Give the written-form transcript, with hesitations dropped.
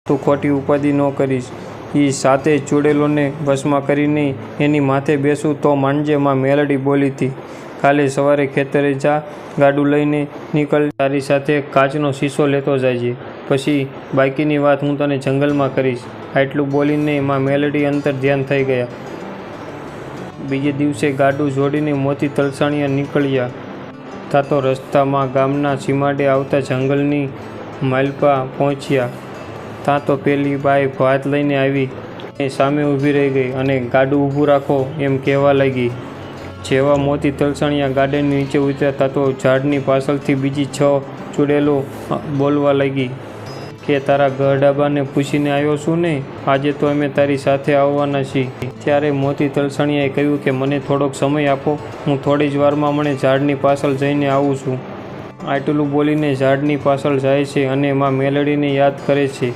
તું ખોટી ઉપાધિ ન કરીશ. એ સાતે ચૂડેલોને વશમાં કરીને એની માથે બેસું તો માનજે. માં મેલડી બોલી હતી, કાલે સવારે ખેતરે જા, ગાડું લઈને નીકળ. તારી સાથે કાચનો શીશો લેતો જાજે. પછી બાકીની વાત હું તને જંગલમાં કરીશ. આટલું બોલીને માં મેલડી અંતર ધ્યાન થઈ ગયા. બીજે દિવસે ગાડું જોડીને મોતી તલસાણિયા નીકળ્યા. તા તો રસ્તામાં ગામના સીમાડે આવતા જંગલની માલપા પહોંચ્યા. ત્યાં તો પેલી બાઈ ભાત લઈને આવી એ સામે ઊભી રહી ગઈ અને ગાડું ઊભું રાખો એમ કહેવા લાગી. જેવા મોતી તલસાણિયા ગાડાની નીચે ઉતર્યા ત્યાં તો ઝાડની પાછળથી બીજી 6 ચૂડેલો બોલવા લાગી કે તારા ગઢાબાને પૂછીને આવ્યો છું ને, આજે તો અમે તારી સાથે આવવાના છીએ. ત્યારે મોતી તલસાણિયાએ કહ્યું કે મને થોડોક સમય આપો, હું થોડી જ વારમાં મને ઝાડની પાછળ જઈને આવું છું. આટલું બોલીને ઝાડની પાછળ જાય છે અને માં મેલડીને યાદ કરે છે.